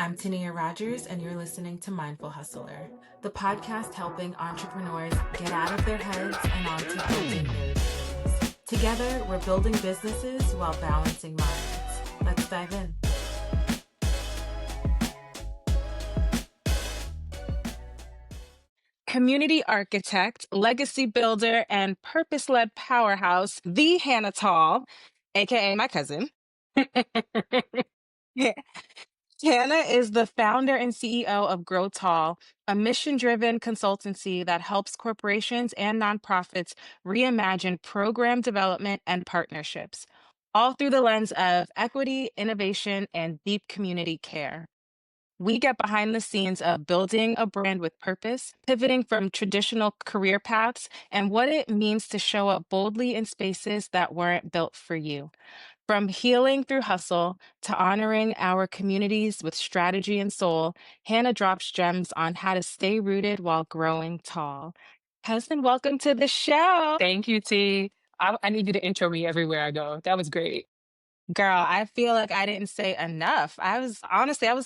I'm Tania Rogers, and you're listening to Mindful Hustler, the podcast helping entrepreneurs get out of their heads and onto building their dreams. Together, we're building businesses while balancing minds. Let's dive in. Community architect, legacy builder, and purpose-led powerhouse, the Hannah Tall, aka my cousin. Hannah is the founder and CEO of Grow Tall, a mission-driven consultancy that helps corporations and nonprofits reimagine program development and partnerships, all through the lens of equity, innovation, and deep community care. We get behind the scenes of building a brand with purpose, pivoting from traditional career paths, and what it means to show up boldly in spaces that weren't built for you. From healing through hustle to honoring our communities with strategy and soul, Hannah drops gems on how to stay rooted while growing tall. Cousin, welcome to the show. Thank you, T. I need you to intro me everywhere I go. That was great. Girl, I feel like I didn't say enough. I was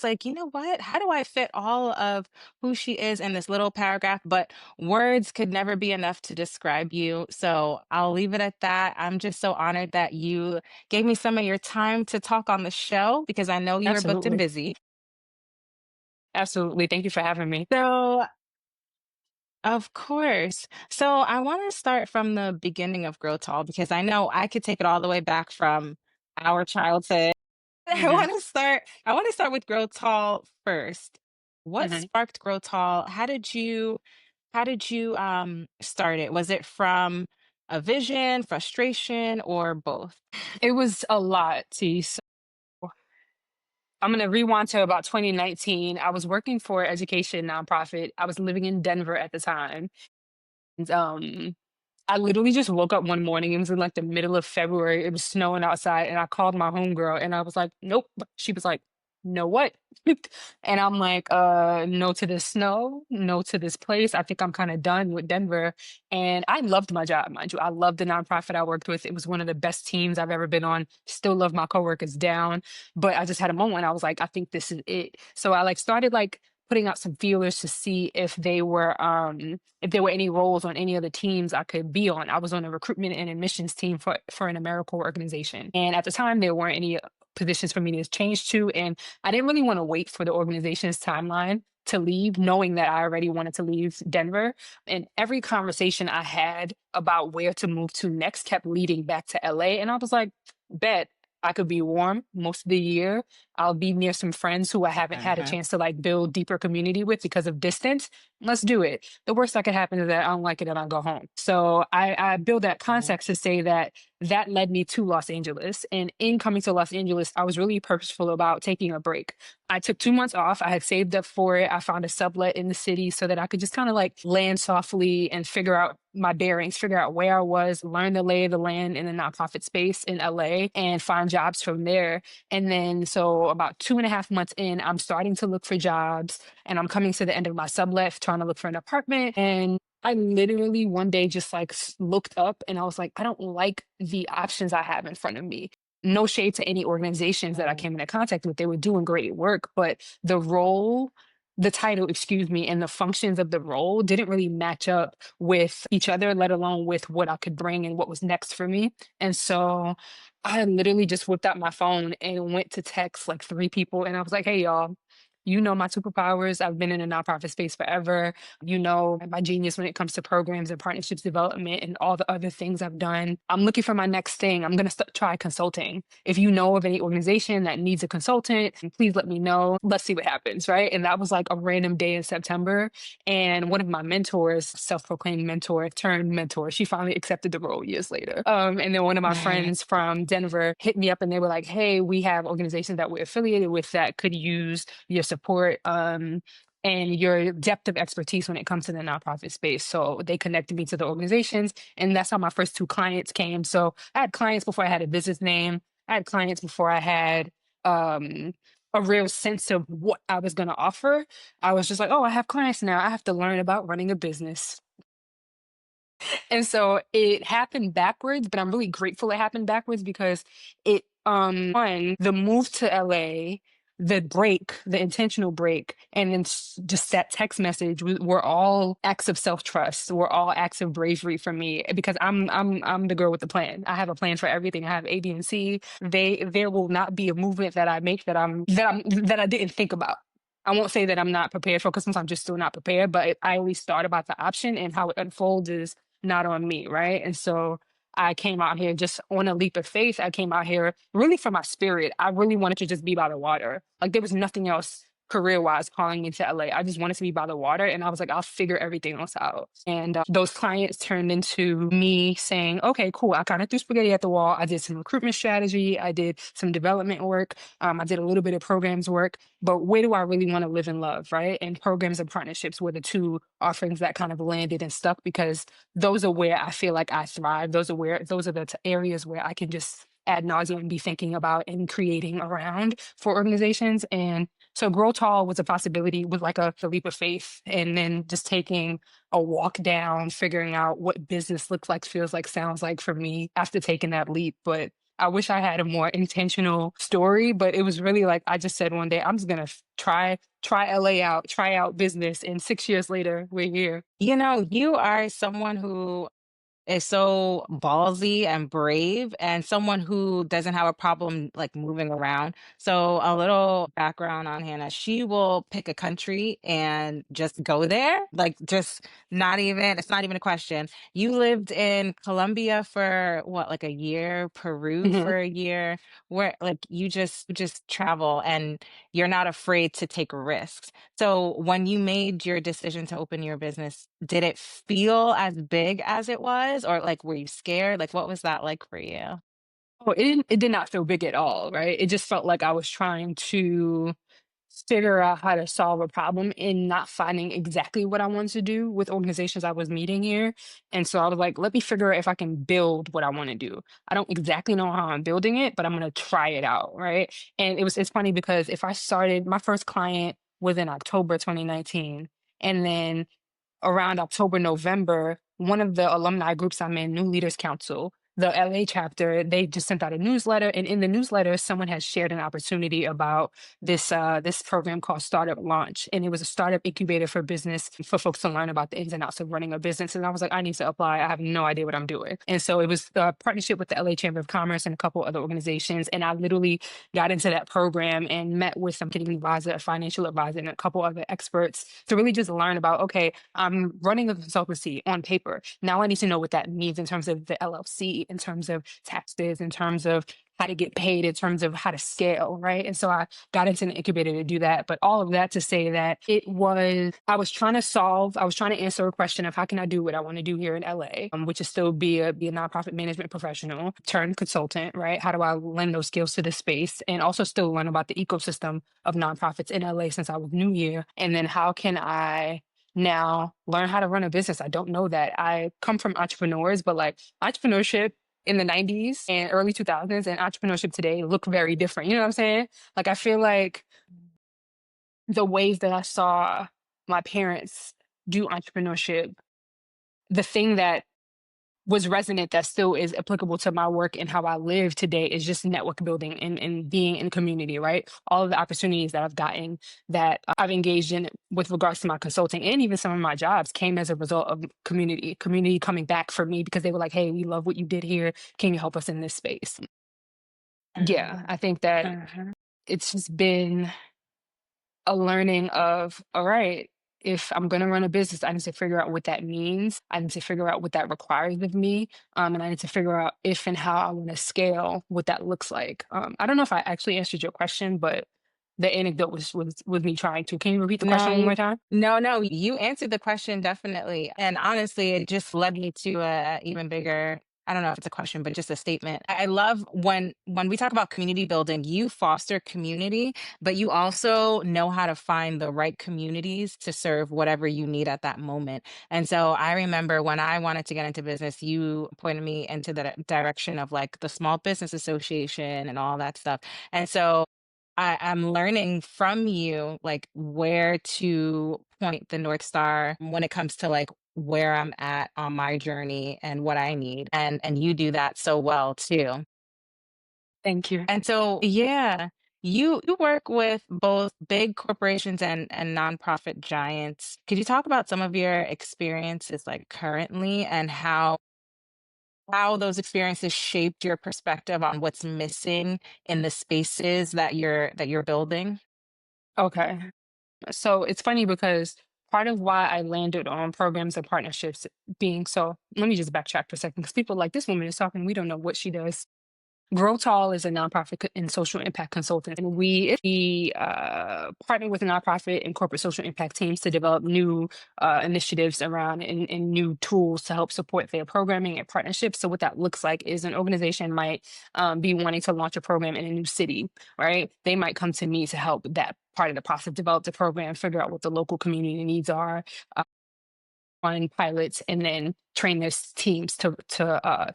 like, you know what? How do I fit all of who she is in this little paragraph? But words could never be enough to describe you. So I'll leave it at that. I'm just so honored that you gave me some of your time to talk on the show because I know you were booked and Absolutely. busy. Absolutely. Thank you for having me. So, of course. So I want to start from the beginning of Grow Tall because I know I could take it all the way back from our childhood. hmm I want to start with Grow Tall first. What hmm sparked Grow Tall? How did you start it? Was it from a vision, frustration, or both? It was a lot, T. So I'm going to rewind to about 2019. I was working for an education nonprofit. I was living in Denver at the time. And, I literally just woke up one morning. It was in like the middle of February. It was snowing outside, and I called my homegirl, and I was like, "Nope." She was like, "No, what?" And I'm like, no to the snow, no to this place. I think I'm kind of done with Denver." And I loved my job, mind you. I loved the nonprofit I worked with. It was one of the best teams I've ever been on. Still love my coworkers down, but I just had a moment. I was like, I think this is it. So I like started like putting out some feelers to see if there were any roles on any of the teams I could be on. I was on a recruitment and admissions team for an AmeriCorps organization. And at the time there weren't any positions for me to change to. And I didn't really want to wait for the organization's timeline to leave, knowing that I already wanted to leave Denver. And every conversation I had about where to move to next kept leading back to LA. And I was like, bet I could be warm most of the year. I'll be near some friends who I haven't had a Uh-huh. chance to like build deeper community with because of distance. Let's do it. The worst that could happen is that I don't like it and I go home. So I build that Right. context to say that that led me to Los Angeles. And in coming to Los Angeles, I was really purposeful about taking a break. I took 2 months off. I had saved up for it. I found a sublet in the city so that I could just kind of like land softly and figure out my bearings, figure out where I was, learn the lay of the land in the nonprofit space in LA and find jobs from there. And then, so about 2.5 months in, I'm starting to look for jobs and I'm coming to the end of my sublet, trying to look for an apartment. And I literally one day just like looked up and I was like, I don't like the options I have in front of me. No shade to any organizations that I Right. came into contact with. They were doing great work, but the title, excuse me, and the functions of the role didn't really match up with each other, let alone with what I could bring and what was next for me. And so I literally just whipped out my phone and went to text like three people. And I was like, hey, y'all, you know my superpowers. I've been in the nonprofit space forever. You know my genius when it comes to programs and partnerships development and all the other things I've done. I'm looking for my next thing. I'm going to try consulting. If you know of any organization that needs a consultant, please let me know. Let's see what happens. Right. And that was like a random day in September. And one of my mentors, self-proclaimed mentor turned mentor, she finally accepted the role years later. And then one of my Right. friends from Denver hit me up and they were like, hey, we have organizations that we're affiliated with that could use your support. And your depth of expertise when it comes to the nonprofit space. So they connected me to the organizations, and that's how my first two clients came. So I had clients before I had a business name. I had clients before I had um, a real sense of what I was going to offer. I was just like, oh, I have clients now. I have to learn about running a business. And so it happened backwards, but I'm really grateful it happened backwards because it one, the move to LA. the intentional break, and then just that text message were all acts of self-trust, were all acts of bravery for me, because I'm the girl with the plan. I have a plan for everything. I have A, B, and C. There will not be a movement that I make that I didn't think about. I won't say that I'm not prepared for, because sometimes I'm just still not prepared, but I always thought about the option, and how it unfolds is not on me, right? And so I came out here just on a leap of faith. I came out here really for my spirit. I really wanted to just be by the water. Like, there was nothing else career wise calling me to LA. I just wanted to be by the water. And I was like, I'll figure everything else out. And those clients turned into me saying, okay, cool. I kind of threw spaghetti at the wall. I did some recruitment strategy. I did some development work. I did a little bit of programs work. But where do I really want to live and love, right? And programs and partnerships were the two offerings that kind of landed and stuck, because those are where I feel like I thrive. Those are the areas where I can just ad nauseum be thinking about and creating around for organizations. And so Grow Tall was a possibility, with like a leap of faith, and then just taking a walk down, figuring out what business looks like, feels like, sounds like for me after taking that leap. But I wish I had a more intentional story, but it was really like, I just said one day, I'm just gonna try LA out, try out business, and 6 years later, we're here. You are someone who is so ballsy and brave, and someone who doesn't have a problem like moving around. So a little background on Hannah. She will pick a country and just go there. Like, just not even, it's not even a question. You lived in Colombia for what, like a year, Peru Mhm. for a year, where like you just travel and you're not afraid to take risks. So when you made your decision to open your business, did it feel as big as it was? Or like, were you scared? Like, what was that like for you? Oh, it did not feel big at all, right? It just felt like I was trying to figure out how to solve a problem, and not finding exactly what I wanted to do with organizations I was meeting here. And so I was like, let me figure out if I can build what I want to do. I don't exactly know how I'm building it, but I'm gonna try it out, right? And it's funny, because if I started, my first client was in October 2019. And then around October, November, one of the alumni groups I'm in, New Leaders Council, the LA chapter, they just sent out a newsletter. And in the newsletter, someone had shared an opportunity about this program called Startup Launch. And it was a startup incubator for business, for folks to learn about the ins and outs of running a business. And I was like, I need to apply. I have no idea what I'm doing. And so it was a partnership with the LA Chamber of Commerce and a couple other organizations. And I literally got into that program and met with some marketing advisor, a financial advisor, and a couple other experts to really just learn about, okay, I'm running a consultancy on paper. Now I need to know what that means in terms of the LLC, in terms of taxes, in terms of how to get paid, in terms of how to scale, right? And so I got into an incubator to do that. But all of that to say that I was trying to answer a question of how can I do what I want to do here in LA, which is still be a nonprofit management professional turned consultant, right? How do I lend those skills to this space, and also still learn about the ecosystem of nonprofits in LA since I was new here? And then how can I now learn how to run a business? I don't know that. I come from entrepreneurs, but like entrepreneurship in the 90s and early 2000s and entrepreneurship today look very different. You know what I'm saying? Like, I feel like the ways that I saw my parents do entrepreneurship, the thing that was resonant that still is applicable to my work and how I live today is just network building and being in community, right? All of the opportunities that I've gotten, that I've engaged in with regards to my consulting and even some of my jobs, came as a result of community coming back for me, because they were like, hey, we love what you did here. Can you help us in this space? Yeah, Mhm, I think that mhm. it's just been a learning of, all right, if I'm going to run a business, I need to figure out what that means. I need to figure out what that requires of me. And I need to figure out if and how I want to scale, what that looks like. I don't know if I actually answered your question, but the anecdote was me trying to. Can you repeat the No, question one more time? no, you answered the question definitely. And honestly, it just led me to a even bigger, I don't know if it's a question, but just a statement. I love when we talk about community building, you foster community, but you also know how to find the right communities to serve whatever you need at that moment. And so I remember when I wanted to get into business, you pointed me into the direction of like the Small Business Association and all that stuff. And so I'm learning from you, like where to point the North Star when it comes to like where I'm at on my journey and what I need. And you do that so well too. Thank you. And so, yeah. You work with both big corporations and nonprofit giants. Could you talk about some of your experiences like currently and how those experiences shaped your perspective on what's missing in the spaces that you're building? Okay. So it's funny because part of why I landed on programs and partnerships being so, let me just backtrack for a second because people are like, this woman is talking, we don't know what she does. Grow Tall is a nonprofit and social impact consultant, and we partner with nonprofit and corporate social impact teams to develop new initiatives around and new tools to help support their programming and partnerships. So what that looks like is an organization might be wanting to launch a program in a new city, right? They might come to me to help that part of the process, develop the program, figure out what the local community needs are, on pilots, and then train their teams to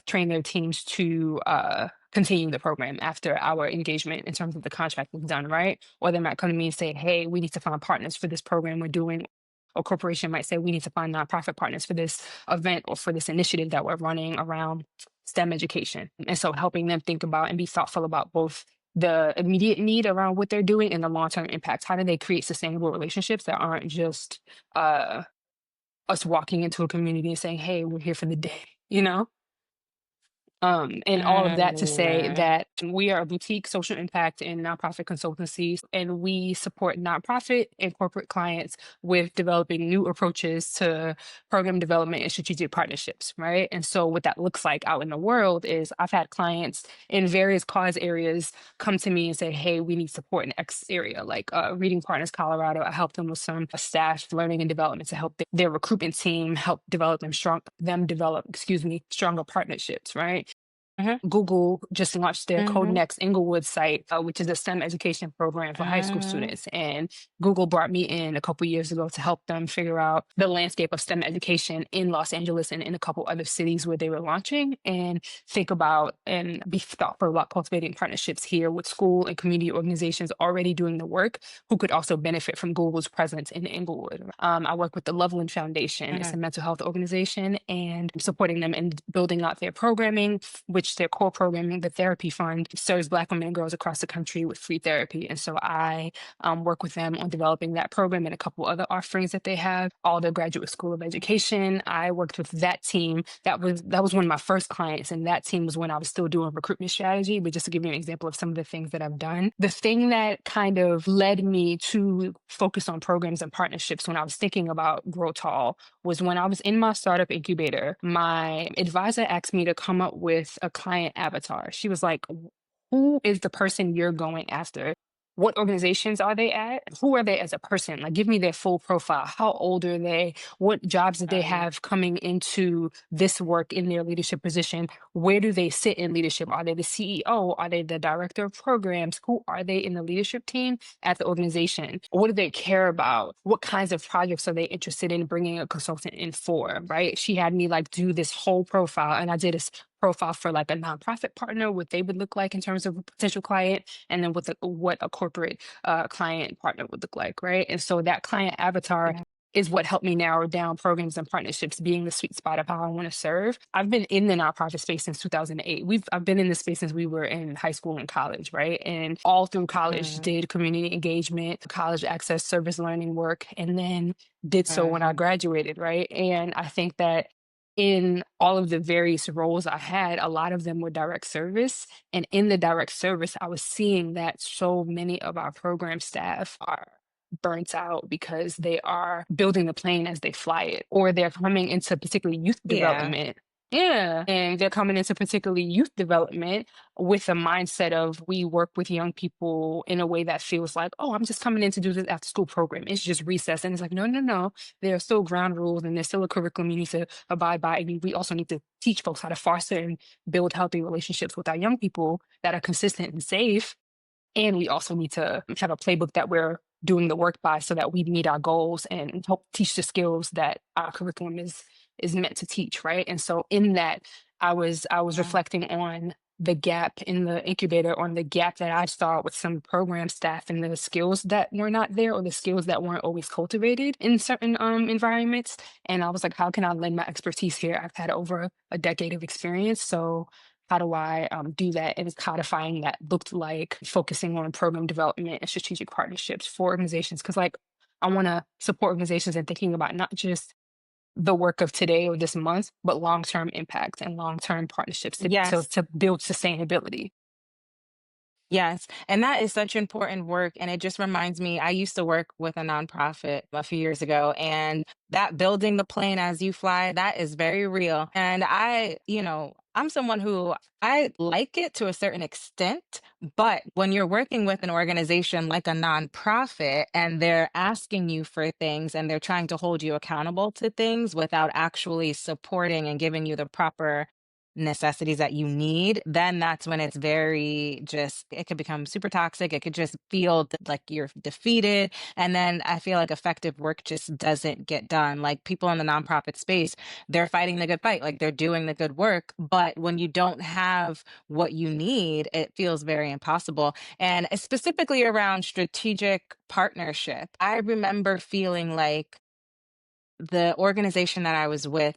train their teams to continue the program after our engagement in terms of the contract is done, right? Or they might come to me and say, hey, we need to find partners for this program we're doing. A corporation might say, we need to find nonprofit partners for this event or for this initiative that we're running around STEM education. And so helping them think about and be thoughtful about both the immediate need around what they're doing and the long-term impacts. How do they create sustainable relationships that aren't just uh, us walking into a community and saying, "Hey, we're here for the day," you know? And all of that to say Mm, that we are a boutique social impact and nonprofit consultancy, and we support nonprofit and corporate clients with developing new approaches to program development and strategic partnerships, right? And so, what that looks like out in the world is I've had clients in various cause areas come to me and say, "Hey, we need support in X area," like Reading Partners Colorado. I helped them with some staff learning and development to help their recruitment team help develop them develop, excuse me, stronger partnerships, right? mhm, Google just launched their Code mhm, Next Inglewood site, which is a STEM education program for high school mhm, students. And Google brought me in a couple years ago to help them figure out the landscape of STEM education in Los Angeles and in a couple other cities where they were launching, and think about and be thoughtful about cultivating partnerships here with school and community organizations already doing the work who could also benefit from Google's presence in Inglewood. I work with the Loveland Foundation. It's mhm, a mental health organization, and supporting them in building out their programming, which their core programming, the Therapy Fund, serves Black women and girls across the country with free therapy. And so I work with them on developing that program and a couple other offerings that they have. All the Graduate School of Education. I worked with that team. That was one of my first clients, and that team was when I was still doing recruitment strategy. But just to give you an example of some of the things that I've done, the thing that kind of led me to focus on programs and partnerships when I was thinking about Grow Tall was when I was in my startup incubator. My advisor asked me to come up with a client avatar. She was like, who is the person you're going after? What organizations are they at? Who are they as a person? Like, give me their full profile. How old are they? What jobs did they mhm, have coming into this work in their leadership position? Where do they sit in leadership? Are they the CEO? Are they the director of programs? Who are they in the leadership team at the organization? What do they care about? What kinds of projects are they interested in bringing a consultant in for? Right? She had me like do this whole profile, and I did a profile for like a nonprofit partner, what they would look like in terms of a potential client, and then what a corporate client partner would look like, right? And so that client avatar mhm, is what helped me narrow down programs and partnerships being the sweet spot of how I want to serve. I've been in the nonprofit space since 2008. I've been in this space since we were in high school and college, right? And all through college mhm, did community engagement, college access service learning work, and then did so when I mhm, graduated, right? And I think that in all of the various roles I had, a lot of them were direct service. And in the direct service, I was seeing that so many of our program staff are burnt out because they are building the plane as they fly it, or they're coming into particularly youth yeah, development. Yeah. And they're coming into particularly youth development with a mindset of we work with young people in a way that feels like, oh, I'm just coming in to do this after school program. It's just recess. And it's like, no, no, no. There are still ground rules and there's still a curriculum you need to abide by. And we also need to teach folks how to foster and build healthy relationships with our young people that are consistent and safe. And we also need to have a playbook that we're doing the work by so that we meet our goals and help teach the skills that our curriculum is meant to teach, right? And so in that, I was mhm, reflecting on the gap in the incubator, on the gap that I saw with some program staff and the skills that were not there or the skills that weren't always cultivated in certain environments. And I was like, how can I lend my expertise here? I've had over a decade of experience. So How do I do that? And codifying that looked like focusing on program development and strategic partnerships for organizations. Because, like, I want to support organizations and thinking about not just the work of today or this month, but long-term impact and long-term partnerships Yes. to build sustainability. Yes. And that is such important work. And it just reminds me, I used to work with a nonprofit a few years ago, and that building the plane as you fly, that is very real. And I'm someone who I like it to a certain extent, but when you're working with an organization like a nonprofit and they're asking you for things and they're trying to hold you accountable to things without actually supporting and giving you the proper necessities that you need, then that's when it's very just, it could become super toxic. It could just feel like you're defeated. And then I feel like effective work just doesn't get done. Like people in the nonprofit space, they're fighting the good fight, like they're doing the good work. But when you don't have what you need, it feels very impossible. And specifically around strategic partnership, I remember feeling like the organization that I was with,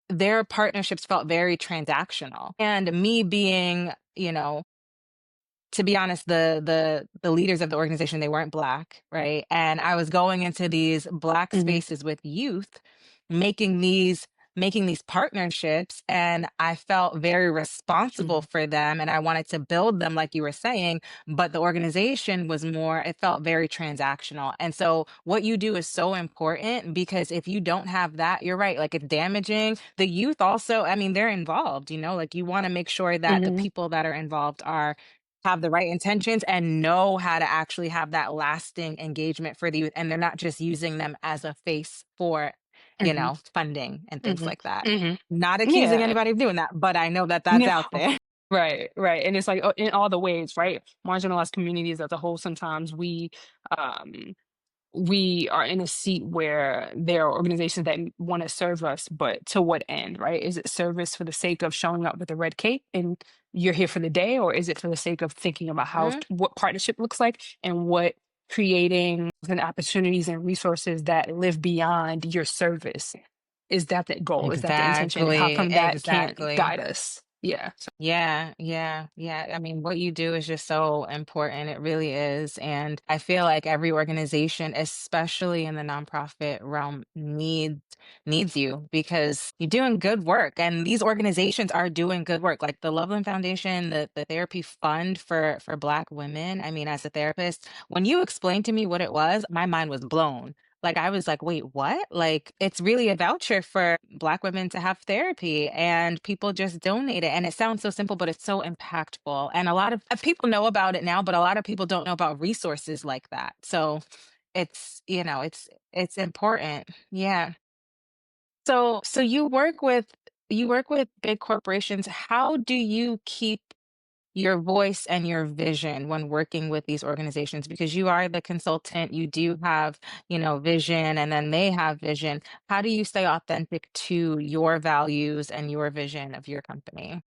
their partnerships felt very transactional. And me being, to be honest, the leaders of the organization, they weren't Black, right? And I was going into these Black Hmm. spaces with youth, making these making these partnerships, and I felt very responsible Hmm. for them, and I wanted to build them like you were saying, but the organization was more, it felt very transactional. And so what you do is so important, because if you don't have that, you're right, like it's damaging. The youth also, I mean, they're involved, like you want to make sure that the Hmm. people that are involved are have the right intentions and know how to actually have that lasting engagement for the youth, and they're not just using them as a face for Hmm. funding and things Hmm. like that. Hmm. Not accusing Yeah. anybody of doing that, but I know that that's No. out there. Right, right. And it's like, in all the ways, right? Marginalized communities as a whole, sometimes um we are in a seat where there are organizations that want to serve us, but to what end, right? Is it service for the sake of showing up with a red cape and you're here for the day, or is it for the sake of thinking about Mhm. what partnership looks like and what creating and opportunities and resources that live beyond your service? Is that the goal? Is that the intention? And how Exactly, come that can't exactly. guide us? Yeah. Yeah, yeah, yeah. I mean, what you do is just so important. It really is. And I feel like every organization, especially in the nonprofit realm, needs you, because you're doing good work. And these organizations are doing good work. Like the Loveland Foundation, the therapy fund for Black women. I mean, as a therapist, when you explained to me what it was, my mind was blown. Like I was like, wait, what? Like it's really a voucher for Black women to have therapy, and people just donate it. And it sounds so simple, but it's so impactful. And a lot of people know about it now, but a lot of people don't know about resources like that. So it's important. Yeah. So you work with big corporations. How do you keep your voice and your vision when working with these organizations? Because you are the consultant, you do have, vision, and then they have vision. How do you stay authentic to your values and your vision of your company?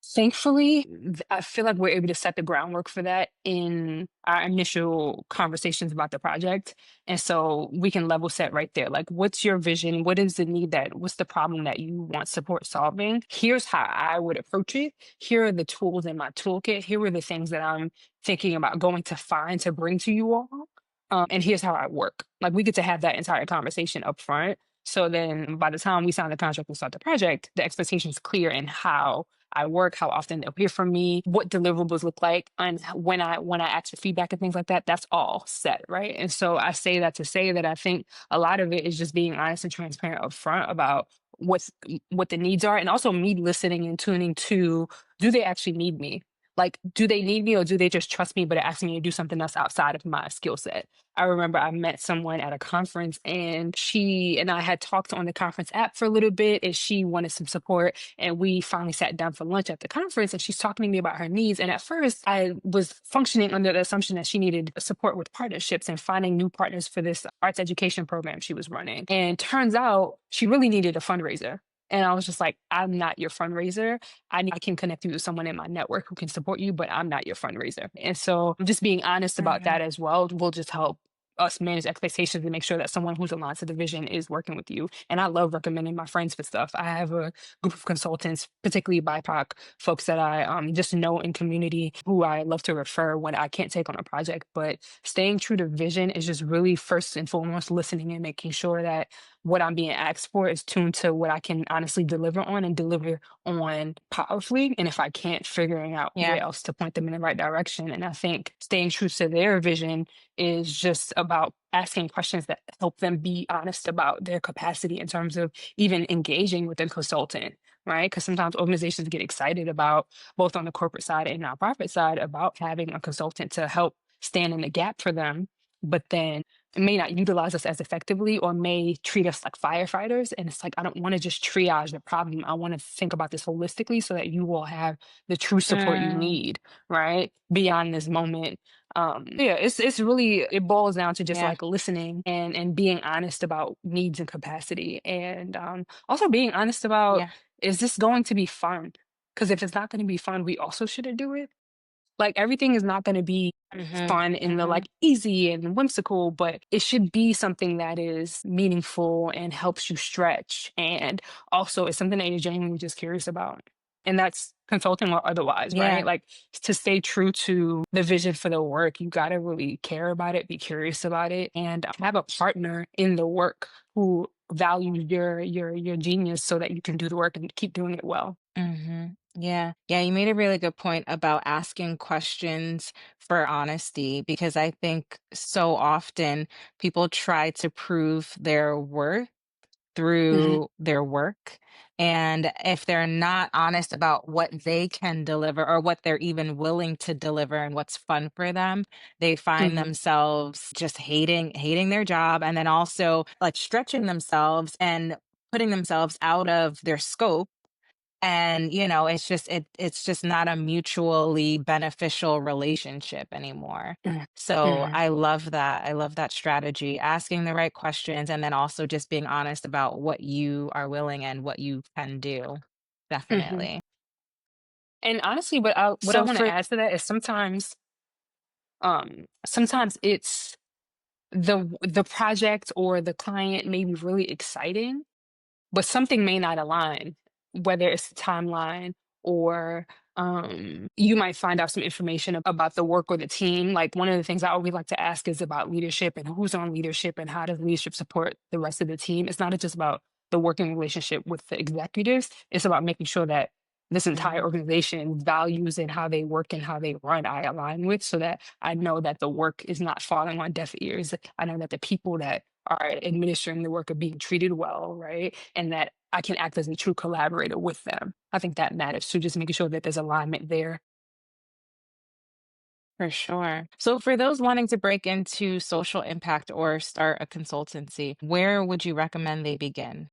Thankfully, I feel like we're able to set the groundwork for that in our initial conversations about the project. And so we can level set right there. Like, what's your vision? What is the need what's the problem that you want support solving? Here's how I would approach it. Here are the tools in my toolkit. Here are the things that I'm thinking about going to find to bring to you all. And here's how I work. Like, we get to have that entire conversation up front. So then by the time we sign the contract and start the project, the expectation is clear in how I work, how often they'll hear from me, what deliverables look like, and when I ask for feedback and things like that, that's all set, right? And so I say that to say that I think a lot of it is just being honest and transparent up front about what the needs are, and also me listening and tuning to, do they actually need me? Like, do they need me, or do they just trust me but are asking me to do something else outside of my skill set? I remember I met someone at a conference, and she and I had talked on the conference app for a little bit, and she wanted some support, and we finally sat down for lunch at the conference, and she's talking to me about her needs. And at first I was functioning under the assumption that she needed support with partnerships and finding new partners for this arts education program she was running. And turns out she really needed a fundraiser. And I was just like, I'm not your fundraiser. I can connect you with someone in my network who can support you, but I'm not your fundraiser. And so just being honest about Mhm. that as well will just help us manage expectations and make sure that someone who's aligned to the vision is working with you. And I love recommending my friends for stuff. I have a group of consultants, particularly BIPOC folks that I just know in community who I love to refer when I can't take on a project. But staying true to vision is just really first and foremost listening and making sure that what I'm being asked for is tuned to what I can honestly deliver on and deliver on powerfully. And if I can't, figuring out Yeah. where else to point them in the right direction. And I think staying true to their vision is just about asking questions that help them be honest about their capacity in terms of even engaging with a consultant, right? Because sometimes organizations get excited about, both on the corporate side and nonprofit side, about having a consultant to help stand in the gap for them, but then may not utilize us as effectively or may treat us like firefighters. And it's like, I don't want to just triage the problem. I want to think about this holistically so that you will have the true support you Mm, need, right? Beyond this moment. Yeah, it's really, it boils down to just yeah. like listening and being honest about needs and capacity. And also being honest about, Yeah. is this going to be fun? Because if it's not going to be fun, we also shouldn't do it. Like everything is not going to be Hmm. fun and the Hmm. like easy and whimsical, but it should be something that is meaningful and helps you stretch. And also it's something that you're genuinely just curious about. And that's consulting or otherwise, right? Yeah. Like to stay true to the vision for the work, you got to really care about it, be curious about it, and have a partner in the work who values your genius so that you can do the work and keep doing it well. Hmm. Yeah. Yeah. You made a really good point about asking questions for honesty, because I think so often people try to prove their worth Hmm. through their work. And if they're not honest about what they can deliver or what they're even willing to deliver and what's fun for them, they find Hmm. themselves just hating their job, and then also like stretching themselves and putting themselves out of their scope. And it's just not a mutually beneficial relationship anymore. So Hmm. I love that. I love that strategy, asking the right questions and then also just being honest about what you are willing and what you can do. Hmm. Definitely. And honestly, what I So want to for add to that is sometimes it's the project or the client may be really exciting, but something may not align, whether it's the timeline or you might find out some information about the work or the team. Like one of the things I always like to ask is about leadership and who's on leadership and how does leadership support the rest of the team. It's not just about the working relationship with the executives. It's about making sure that this entire Mhm. organization values and how they work and how they run I align with so that I know that the work is not falling on deaf ears. I know that the people that are administering the work are being treated well, right? And that I can act as a true collaborator with them. I think that matters too, just making sure that there's alignment there. For sure. So for those wanting to break into social impact or start a consultancy, where would you recommend they begin?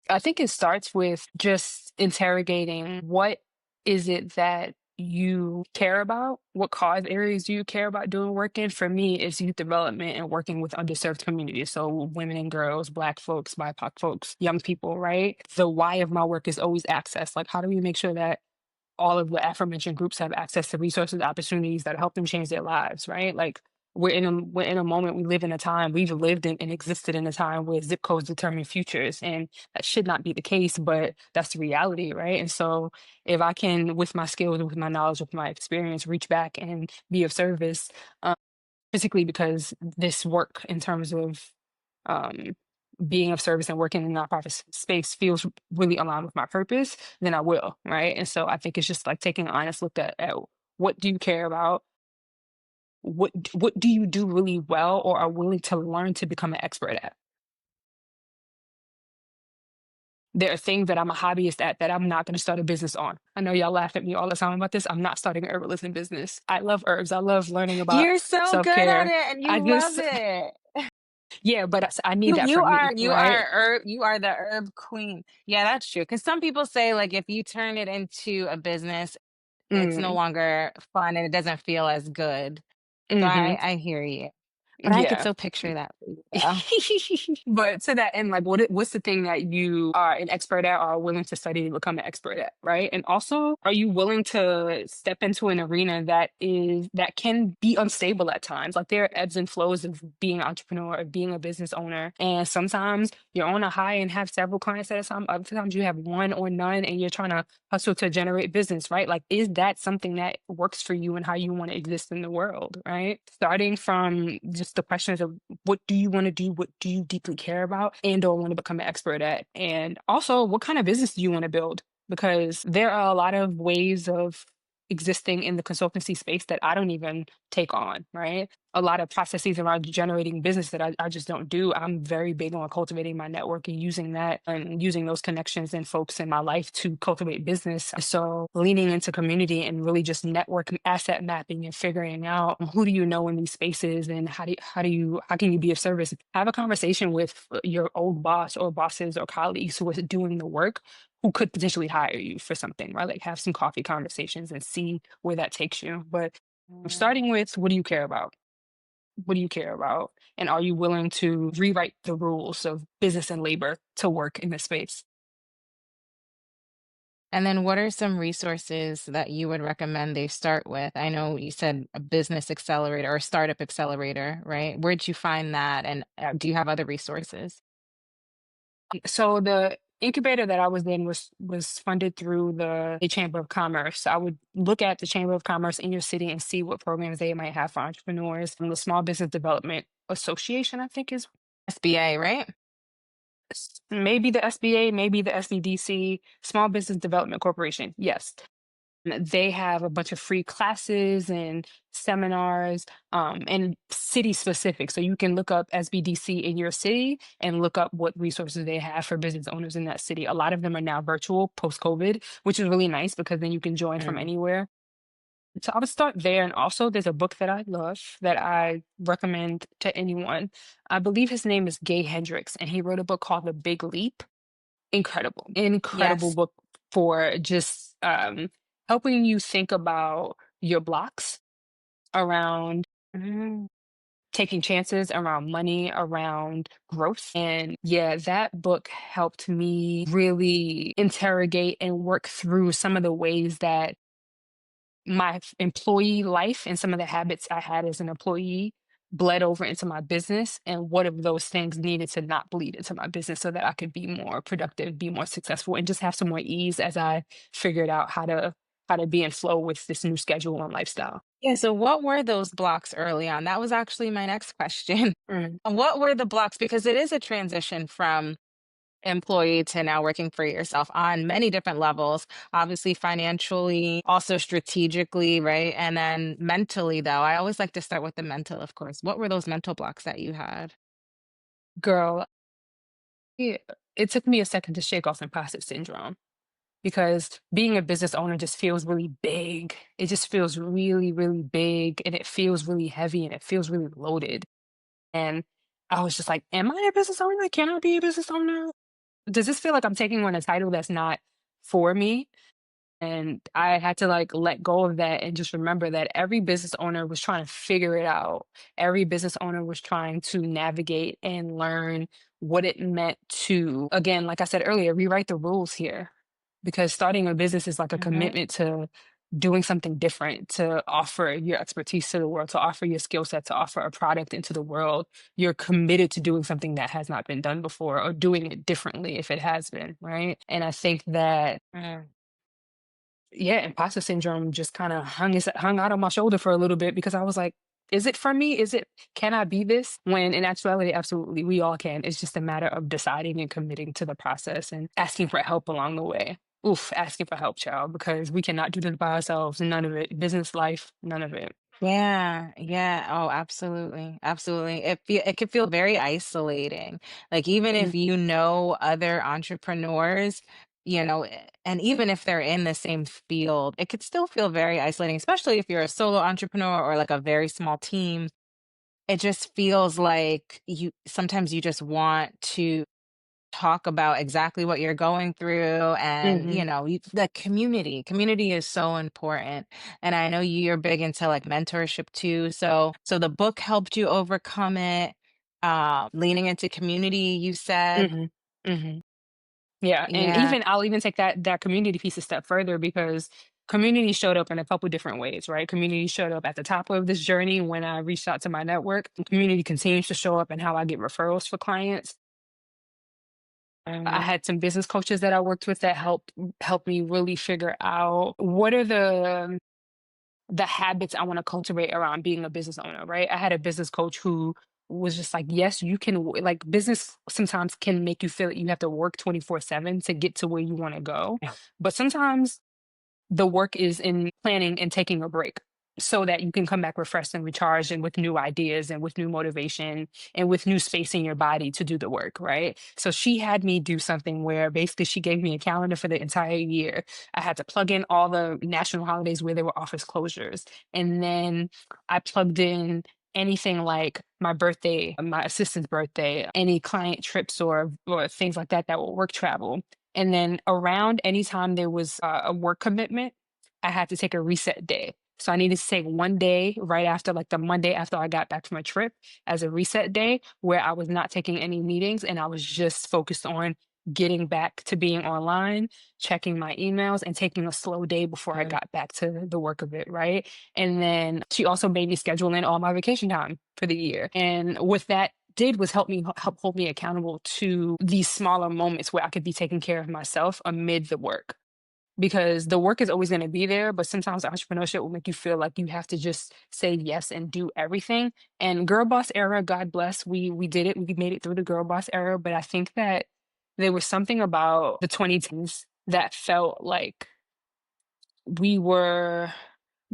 I think it starts with just interrogating what is it that you care about? What cause areas do you care about doing work in? For me, it's youth development and working with underserved communities. So women and girls, Black folks, BIPOC folks, young people, right? The why of my work is always access. Like, how do we make sure that all of the aforementioned groups have access to resources, opportunities that help them change their lives, right? Like we're in a moment, we live in a time, we've lived in and existed in a time where zip codes determine futures. And that should not be the case, but that's the reality, right? And so if I can, with my skills, with my knowledge, with my experience, reach back and be of service, um, particularly because this work in terms of um, being of service and working in the nonprofit space feels really aligned with my purpose, then I will, right? And so I think it's just like taking an honest look at what do you care about? What do you do really well or are willing to learn to become an expert at? There are things that I'm a hobbyist at that I'm not going to start a business on. I know y'all laugh at me all the time about this. I'm not starting an herbalism business. I love herbs. I love learning about You're so self good at care. it and I you love just, it. yeah, but I need You that you for me, are you right? are you are the herb queen. Yeah, that's true. Because some people say like if you turn it into a business, it's no Mm, longer fun and it doesn't feel as good. So hmm. I hear you. But I could Yeah. so picture that for you, though. But to that end, like, what's the thing that you are an expert at or are willing to study to become an expert at, right? And also, are you willing to step into an arena that can be unstable at times? Like, there are ebbs and flows of being an entrepreneur, of being a business owner, and sometimes you're on a high and have several clients at a time. Other times you have one or none, and you're trying to hustle to generate business, right? Like, is that something that works for you and how you want to exist in the world, right? Starting from just the questions of what do you want to do, what do you deeply care about, and or want to become an expert at, and also what kind of business do you want to build? Because there are a lot of ways of existing in the consultancy space that I don't even take on, right? A lot of processes around generating business that I just don't do. I'm very big on cultivating my network and using that and using those connections and folks in my life to cultivate business. So leaning into community and really just network asset mapping and figuring out who do you know in these spaces and how can you be of service? Have a conversation with your old boss or bosses or colleagues who are doing the work who could potentially hire you for something, right? Like have some coffee conversations and see where that takes you. But starting with what do you care about? What do you care about? And are you willing to rewrite the rules of business and labor to work in this space? And then what are some resources that you would recommend they start with? I know you said a business accelerator or a startup accelerator, right? Where'd you find that? And do you have other resources? So the incubator that I was in was funded through the Chamber of Commerce. I would look at the Chamber of Commerce in your city and see what programs they might have for entrepreneurs. From the Small Business Development Association, I think is SBA, right? maybe the SBA, maybe the SBDC, Small Business Development Corporation. Yes. They have a bunch of free classes and seminars and city specific. So you can look up SBDC in your city and look up what resources they have for business owners in that city. A lot of them are now virtual post COVID, which is really nice because then you can join from Mm. anywhere. So I would start there. And also, there's a book that I love that I recommend to anyone. I believe his name is Gay Hendricks, and he wrote a book called The Big Leap. Incredible Yes. book for just helping you think about your blocks around Mm. taking chances, around money, around growth. And yeah, that book helped me really interrogate and work through some of the ways that my employee life and some of the habits I had as an employee bled over into my business, and what of those things needed to not bleed into my business so that I could be more productive, be more successful, and just have some more ease as I figured out how to be in flow with this new schedule and lifestyle. Yeah. So, what were those blocks early on? That was actually my next question. Mm. What were the blocks? Because it is a transition from employee to now working for yourself on many different levels, obviously financially, also strategically, right? And then mentally, though, I always like to start with the mental, of course. What were those mental blocks that you had? Girl, yeah, it took me a second to shake off imposter syndrome because being a business owner just feels really big. It just feels really, really big and it feels really heavy and it feels really loaded. And I was just like, am I a business owner? Can I be a business owner? Does this feel like I'm taking on a title that's not for me? And I had to like let go of that and just remember that every business owner was trying to figure it out. Every business owner was trying to navigate and learn what it meant to, again, like I said earlier, rewrite the rules here. Because starting a business is like a Hmm. commitment to doing something different, to offer your expertise to the world, to offer your skill set, to offer a product into the world. You're committed to doing something that has not been done before or doing it differently if it has been, right? And I think that yeah, imposter syndrome just kind of hung out on my shoulder for a little bit because I was like, is it for me? Can I be this? When in actuality, absolutely, we all can. It's just a matter of deciding and committing to the process and asking for help along the way. Oof, asking for help, child, because we cannot do this by ourselves. None of it. Business life, none of it. Yeah, yeah. Oh, absolutely. Absolutely. It can feel very isolating. Like even if Mm. you know other entrepreneurs, and even if they're in the same field, it could still feel very isolating, especially if you're a solo entrepreneur or like a very small team. It just feels like you sometimes you just want to talk about exactly what you're going through. And Mhm. the community is so important. And I know you're big into like mentorship too, so the book helped you overcome it. Leaning into community, you said. Mhm. Mhm. Yeah, and Yeah. even I'll even take that community piece a step further because community showed up in a couple different ways, right? Community showed up at the top of this journey when I reached out to my network. And community continues to show up in how I get referrals for clients. I had some business coaches that I worked with that helped me really figure out what are the habits I want to cultivate around being a business owner, right? I had a business coach who was just like, yes, you can, like, business sometimes can make you feel that you have to work 24/7 to get to where you want to go. Yeah. But sometimes the work is in planning and taking a break so that you can come back refreshed and recharged and with new ideas and with new motivation and with new space in your body to do the work, right? So she had me do something where basically she gave me a calendar for the entire year. I had to plug in all the national holidays where there were office closures. And then I plugged in anything like my birthday, my assistant's birthday, any client trips or things like that that were work travel. And then around anytime there was a work commitment, I had to take a reset day. So I needed to take one day right after, like the Monday after I got back from a trip, as a reset day where I was not taking any meetings and I was just focused on getting back to being online, checking my emails, and taking a slow day before I got back to the work of it. Right. And then she also made me schedule in all my vacation time for the year. And with that, did was help hold me accountable to these smaller moments where I could be taking care of myself amid the work. Because the work is always going to be there, but sometimes entrepreneurship will make you feel like you have to just say yes and do everything. And girl boss era, God bless, we did it. We made it through the girl boss era, but I think that there was something about the 2010s that felt like we were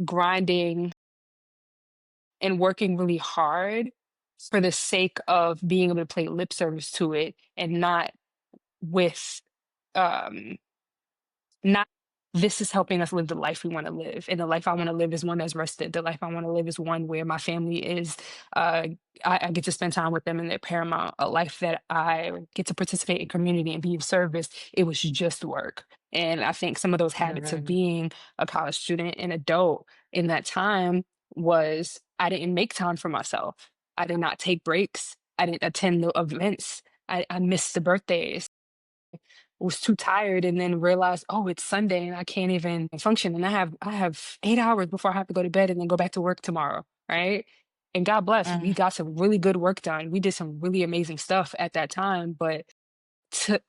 grinding and working really hard for the sake of being able to play lip service to it and not with um not this is helping us live the life we want to live. And the life I want to live is one that's rested. The life I want to live is one where my family is uh I get to spend time with them and they're paramount. A life that I get to participate in community and be of service. It was just work. And I think some of those habits of Right. being a college student and adult in that time was I didn't make time for myself. I did not take breaks. I didn't attend the events. I missed the birthdays, was too tired, and then realized, oh, it's Sunday and I can't even function. And I have 8 hours before I have to go to bed and then go back to work tomorrow. Right. And God bless, we Mm. got some really good work done. We did some really amazing stuff at that time, but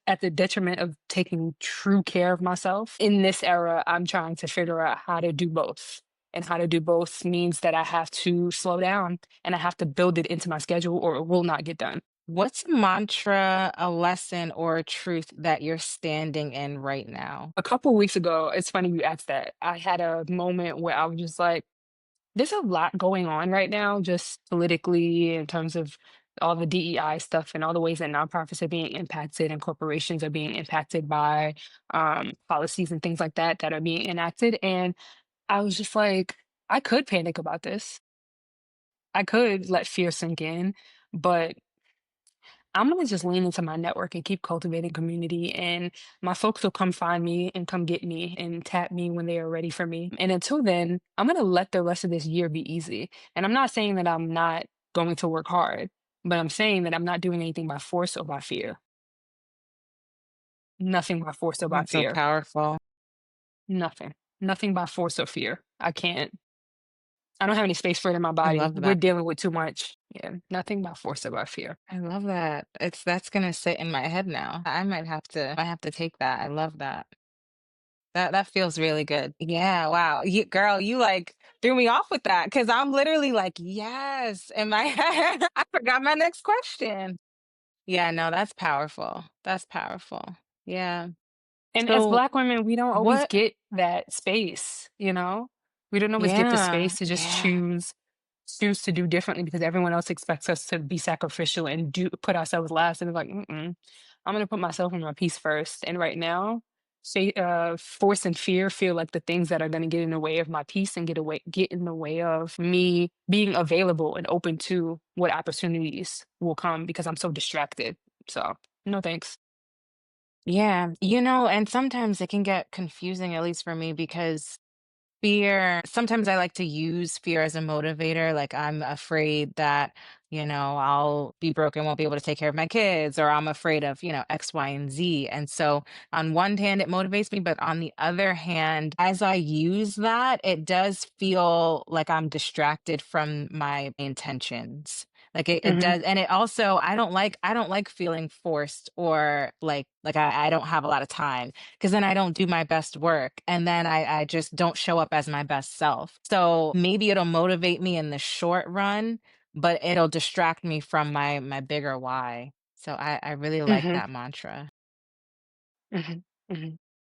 at the detriment of taking true care of myself. In this era, I'm trying to figure out how to do both. And how to do both means that I have to slow down and I have to build it into my schedule or it will not get done. What's a mantra, a lesson, or a truth that you're standing in right now? A couple weeks ago, it's funny you asked that. I had a moment where I was just like, there's a lot going on right now, just politically, in terms of all the DEI stuff and all the ways that nonprofits are being impacted and corporations are being impacted by policies and things like that that are being enacted. And I was just like, I could panic about this. I could let fear sink in, but I'm gonna just lean into my network and keep cultivating community, and my folks will come find me and come get me and tap me when they are ready for me. And until then, I'm gonna let the rest of this year be easy. And I'm not saying that I'm not going to work hard, but I'm saying that I'm not doing anything by force or by fear. Nothing by force or by That's so fear. powerful. Nothing. Nothing by force or fear. I can't. I don't have any space for it in my I body. love We're that. dealing with too much. Yeah. Nothing by force or by fear. I love that. That's gonna sit in my head now. I have to take that. I love that. That feels really good. Yeah, wow. Girl, you like threw me off with that because I'm literally like, yes, in my head. I forgot my next question. Yeah, no, that's powerful. That's powerful. Yeah. And as So Black women, we don't always what get that space, you know? We don't always get the yeah, space to just yeah. choose to do differently because everyone else expects us to be sacrificial and do put ourselves last. And it's like, mm-mm, I'm gonna put myself and my peace first. And right now, say force and fear feel like the things that are gonna get in the way of my peace and get in the way of me being available and open to what opportunities will come because I'm so distracted. So no thanks. Yeah, and sometimes it can get confusing, at least for me, because fear, sometimes I like to use fear as a motivator. Like I'm afraid that, I'll be broke and won't be able to take care of my kids, or I'm afraid of, X, Y, and Z. And so on one hand, it motivates me, but on the other hand, as I use that, it does feel like I'm distracted from my intentions. Like it Hmm. does. And it also, I don't like feeling forced, or like I don't have a lot of time, because then I don't do my best work, and then I just don't show up as my best self. So maybe it'll motivate me in the short run, but it'll distract me from my bigger why. So I really like Hmm. that mantra. Hmm. Hmm.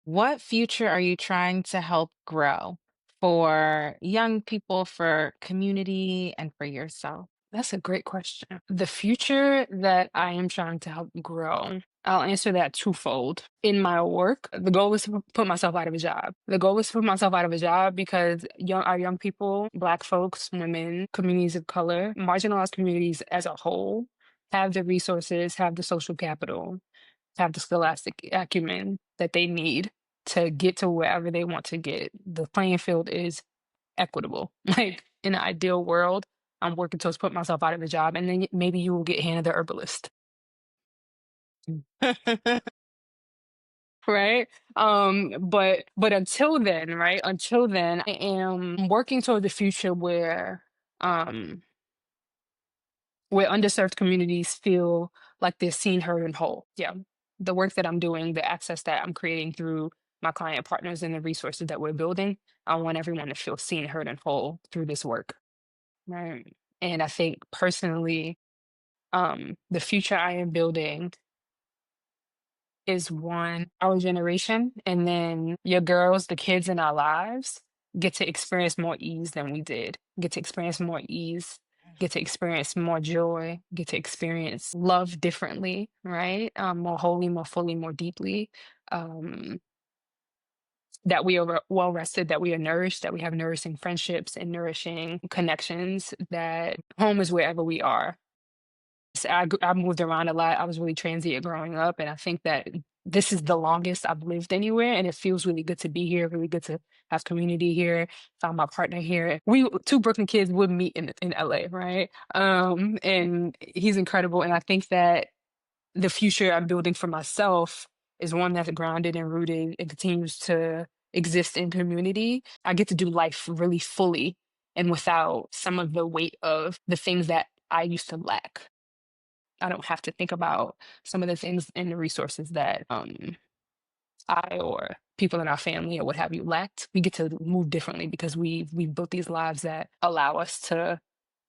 What future are you trying to help grow for young people, for community, and for yourself? That's a great question. The future that I am trying to help grow, I'll answer that twofold. In my work, the goal is to put myself out of a job. The goal is to put myself out of a job because our young people, Black folks, women, communities of color, marginalized communities as a whole, have the resources, have the social capital, have the scholastic acumen that they need to get to wherever they want to get. The playing field is equitable. Like in an ideal world, I'm working towards putting myself out of a job, and then maybe you will get handed the herbalist, right? But until then, right? Until then, I am working toward the future um where underserved communities feel like they're seen, heard, and whole. Yeah, the work that I'm doing, the access that I'm creating through my client partners and the resources that we're building, I want everyone to feel seen, heard, and whole through this work. Right. And I think personally, the future I am building is one our generation, and then your girls, the kids in our lives, get to experience more ease than we did, get to experience more ease, get to experience more joy, get to experience love differently, right? More wholly, more fully, more deeply. Um, that we are well rested, that we are nourished, that we have nourishing friendships and nourishing connections, that home is wherever we are. I moved around a lot. I was really transient growing up, and I think that this is the longest I've lived anywhere, and it feels really good to be here, really good to have community here, found my partner here. We two Brooklyn kids would meet in LA, right? And he's incredible, and I think that the future I'm building for myself is one that's grounded and rooted and continues to exist in community. I get to do life really fully and without some of the weight of the things that I used to lack. I don't have to think about some of the things and the resources that I or people in our family or what have you lacked. We get to move differently because we've built these lives that allow us to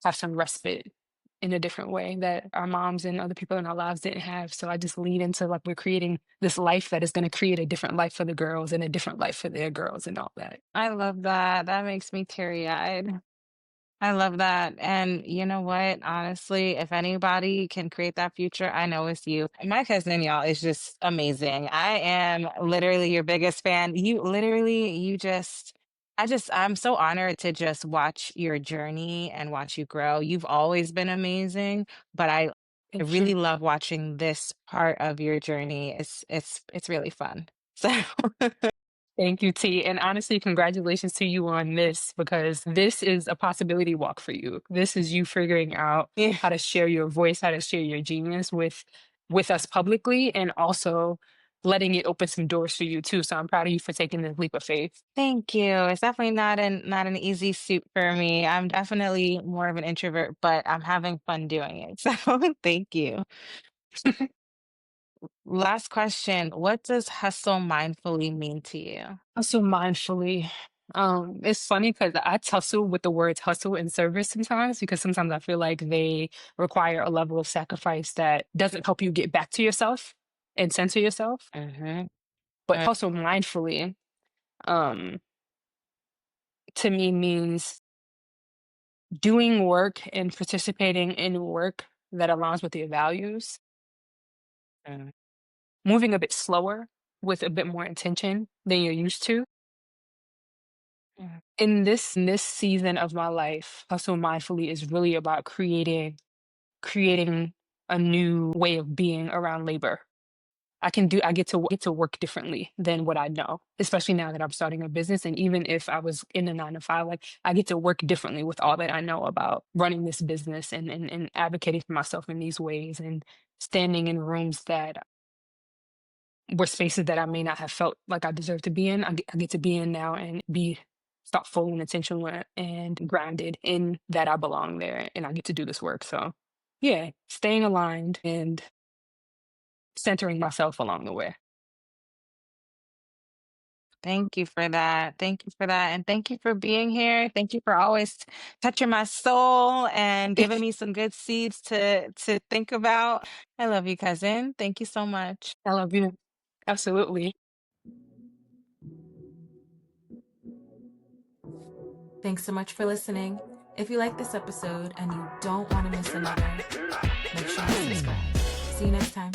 have some respite in a different way that our moms and other people in our lives didn't have. So I just lean into like we're creating this life that is going to create a different life for the girls and a different life for their girls and all that. I love that. That makes me teary-eyed. I love that. And you know what? Honestly, if anybody can create that future, I know it's you. My cousin, y'all, is just amazing. I am literally your biggest fan. I'm so honored to just watch your journey and watch you grow. You've always been amazing, but I Thank you. really love watching this part of your journey. It's really fun. So Thank you, T. And honestly, congratulations to you on this because this is a possibility walk for you. This is you figuring out yeah. how to share your voice, how to share your genius with us publicly, and also letting it open some doors for you too. So I'm proud of you for taking this leap of faith. Thank you. It's definitely not an easy suit for me. I'm definitely more of an introvert, but I'm having fun doing it. So thank you. Last question. What does hustle mindfully mean to you? Also mindfully. It's funny because I tussle with the words hustle and service sometimes because sometimes I feel like they require a level of sacrifice that doesn't help you get back to yourself and center yourself. Hmm. But hustle mindfully, um, to me means doing work and participating in work that aligns with your values, moving a bit slower with a bit more intention than you're used to. In this season of my life, hustle mindfully is really about creating a new way of being around labor. I get to work differently than what I know, especially now that I'm starting a business. And even if I was in a 9 to 5, like I get to work differently with all that I know about running this business and advocating for myself in these ways and standing in rooms that were spaces that I may not have felt like I deserve to be in. I get to be in now and be thoughtful and intentional and grounded in that I belong there and I get to do this work. So yeah, staying aligned and centering myself along the way. Thank you for that. Thank you for that. And thank you for being here. Thank you for always touching my soul and giving me some good seeds to think about. I love you, cousin. Thank you so much. I love you. Absolutely. Thanks so much for listening. If you like this episode and you don't want to miss another, make sure you subscribe. See you next time.